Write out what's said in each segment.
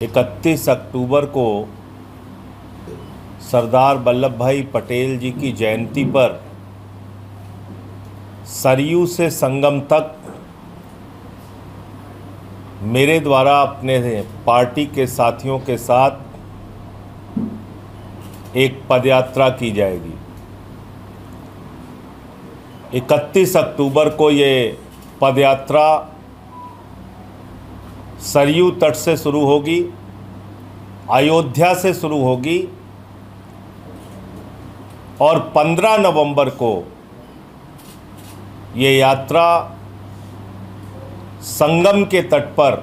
31 अक्टूबर को सरदार वल्लभ भाई पटेल जी की जयंती पर सरयू से संगम तक मेरे द्वारा अपने पार्टी के साथियों के साथ एक पदयात्रा की जाएगी। 31 अक्टूबर को ये पदयात्रा सरयू तट से शुरू होगी, अयोध्या से शुरू होगी और 15 नवंबर को ये यात्रा संगम के तट पर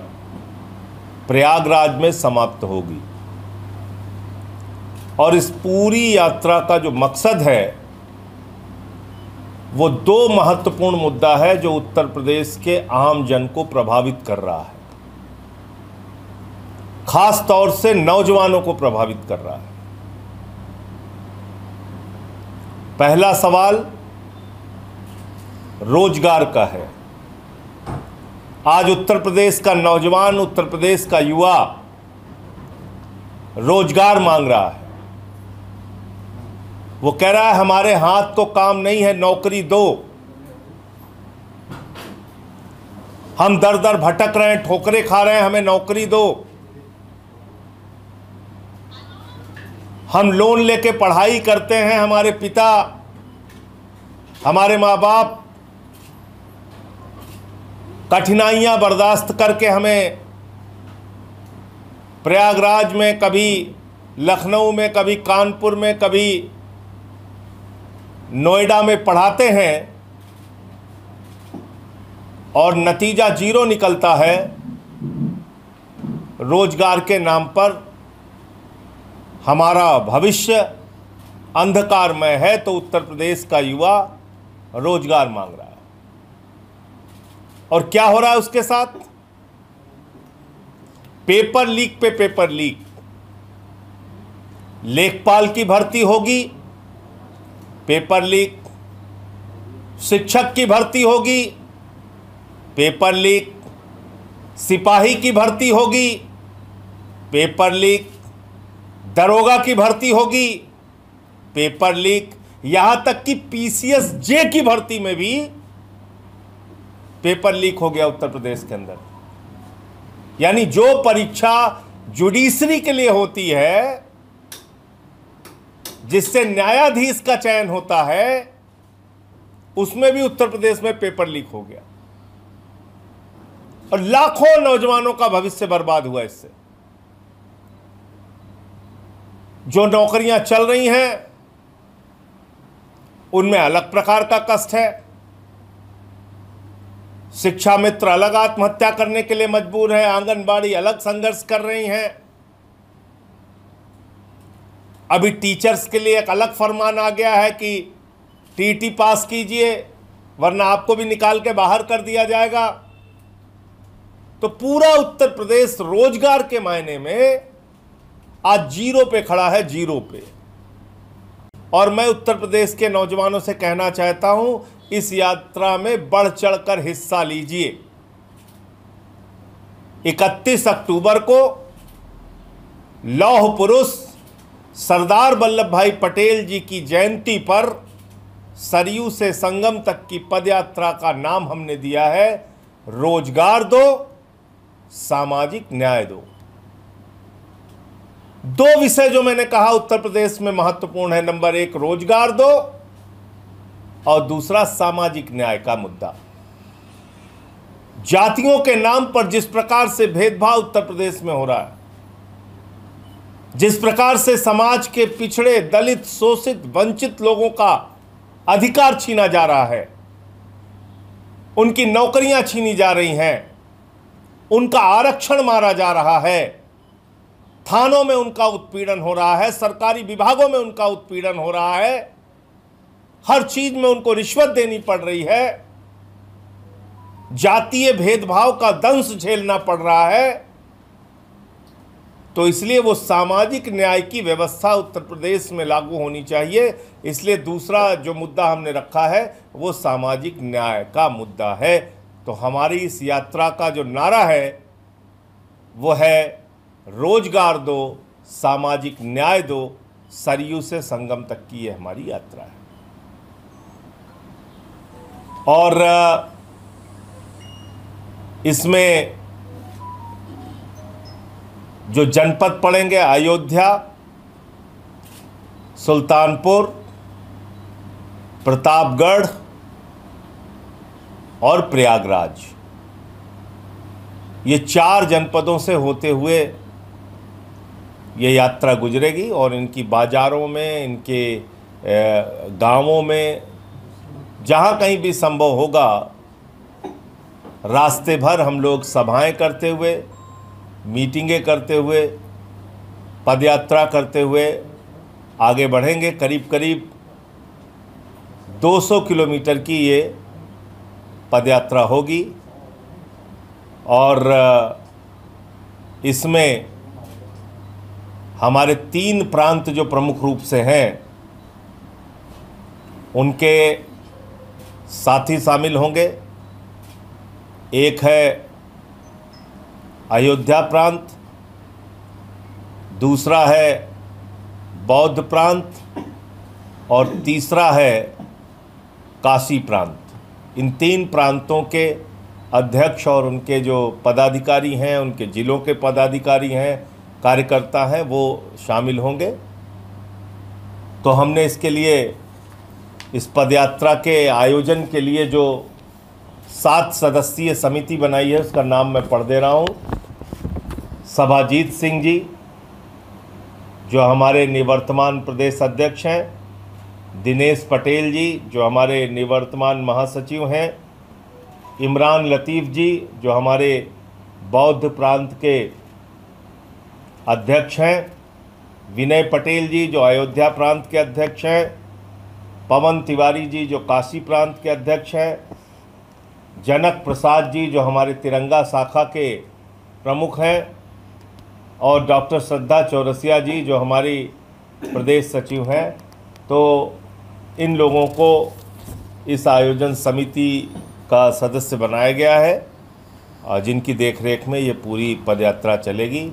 प्रयागराज में समाप्त होगी। और इस पूरी यात्रा का जो मकसद है वो दो महत्वपूर्ण मुद्दा है जो उत्तर प्रदेश के आम जन को प्रभावित कर रहा है, खास तौर से नौजवानों को प्रभावित कर रहा है। पहला सवाल रोजगार का है। आज उत्तर प्रदेश का नौजवान, उत्तर प्रदेश का युवा रोजगार मांग रहा है। वो कह रहा है हमारे हाथ तो काम नहीं है, नौकरी दो। हम दर दर भटक रहे हैं, ठोकरें खा रहे हैं, हमें नौकरी दो। हम लोन लेके पढ़ाई करते हैं, हमारे पिता, हमारे माँ बाप कठिनाइयां बर्दाश्त करके हमें प्रयागराज में, कभी लखनऊ में, कभी कानपुर में, कभी नोएडा में पढ़ाते हैं और नतीजा जीरो निकलता है। रोजगार के नाम पर हमारा भविष्य अंधकारमय है। तो उत्तर प्रदेश का युवा रोजगार मांग रहा है। और क्या हो रहा है उसके साथ? पेपर लीक पे पेपर लीक। लेखपाल की भर्ती होगी, पेपर लीक। शिक्षक की भर्ती होगी, पेपर लीक। सिपाही की भर्ती होगी, पेपर लीक। दरोगा की भर्ती होगी, पेपर लीक। यहां तक कि पीसीएस जे की भर्ती में भी पेपर लीक हो गया उत्तर प्रदेश के अंदर। यानी जो परीक्षा जुडिशरी के लिए होती है, जिससे न्यायाधीश का चयन होता है, उसमें भी उत्तर प्रदेश में पेपर लीक हो गया और लाखों नौजवानों का भविष्य बर्बाद हुआ इससे। जो नौकरियां चल रही हैं उनमें अलग प्रकार का कष्ट है। शिक्षा मित्र अलग आत्महत्या करने के लिए मजबूर है, आंगनबाड़ी अलग संघर्ष कर रही हैं। अभी टीचर्स के लिए एक अलग फरमान आ गया है कि टीटी पास कीजिए वरना आपको भी निकाल के बाहर कर दिया जाएगा। तो पूरा उत्तर प्रदेश रोजगार के मायने में आज जीरो पे खड़ा है, जीरो पे। और मैं उत्तर प्रदेश के नौजवानों से कहना चाहता हूं, इस यात्रा में बढ़ चढ़कर हिस्सा लीजिए। 31 अक्टूबर को लौह पुरुष सरदार वल्लभ भाई पटेल जी की जयंती पर सरयू से संगम तक की पदयात्रा का नाम हमने दिया है रोजगार दो, सामाजिक न्याय दो। दो विषय जो मैंने कहा उत्तर प्रदेश में महत्वपूर्ण है। नंबर 1 रोजगार दो और दूसरा सामाजिक न्याय का मुद्दा। जातियों के नाम पर जिस प्रकार से भेदभाव उत्तर प्रदेश में हो रहा है, जिस प्रकार से समाज के पिछड़े, दलित, शोषित, वंचित लोगों का अधिकार छीना जा रहा है, उनकी नौकरियां छीनी जा रही हैं, उनका आरक्षण मारा जा रहा है, थानों में उनका उत्पीड़न हो रहा है, सरकारी विभागों में उनका उत्पीड़न हो रहा है, हर चीज में उनको रिश्वत देनी पड़ रही है, जातीय भेदभाव का दंश झेलना पड़ रहा है। तो इसलिए वो सामाजिक न्याय की व्यवस्था उत्तर प्रदेश में लागू होनी चाहिए। इसलिए दूसरा जो मुद्दा हमने रखा है वो सामाजिक न्याय का मुद्दा है। तो हमारी इस यात्रा का जो नारा है वो है रोजगार दो, सामाजिक न्याय दो, सरयू से संगम तक की ये हमारी यात्रा है। और इसमें जो जनपद पड़ेंगे, अयोध्या, सुल्तानपुर, प्रतापगढ़ और प्रयागराज, ये 4 जनपदों से होते हुए ये यात्रा गुजरेगी और इनकी बाज़ारों में, इनके गांवों में, जहां कहीं भी संभव होगा, रास्ते भर हम लोग सभाएं करते हुए, मीटिंगें करते हुए, पदयात्रा करते हुए आगे बढ़ेंगे। करीब करीब 200 किलोमीटर की ये पदयात्रा होगी और इसमें हमारे 3 प्रांत जो प्रमुख रूप से हैं उनके साथी शामिल होंगे। एक है अयोध्या प्रांत, दूसरा है बौद्ध प्रांत और तीसरा है काशी प्रांत। इन 3 प्रांतों के अध्यक्ष और उनके जो पदाधिकारी हैं, उनके ज़िलों के पदाधिकारी हैं, कार्यकर्ता हैं, वो शामिल होंगे। तो हमने इसके लिए, इस पदयात्रा के आयोजन के लिए जो 7 सदस्यीय समिति बनाई है, उसका नाम मैं पढ़ दे रहा हूँ। सभाजीत सिंह जी, जो हमारे निवर्तमान प्रदेश अध्यक्ष हैं, दिनेश पटेल जी, जो हमारे निवर्तमान महासचिव हैं, इमरान लतीफ़ जी, जो हमारे बौद्ध प्रांत के अध्यक्ष हैं, विनय पटेल जी, जो अयोध्या प्रांत के अध्यक्ष हैं, पवन तिवारी जी, जो काशी प्रांत के अध्यक्ष हैं, जनक प्रसाद जी, जो हमारे तिरंगा शाखा के प्रमुख हैं, और डॉक्टर श्रद्धा चौरसिया जी, जो हमारी प्रदेश सचिव हैं। तो इन लोगों को इस आयोजन समिति का सदस्य बनाया गया है, जिनकी देखरेख में ये पूरी पदयात्रा चलेगी।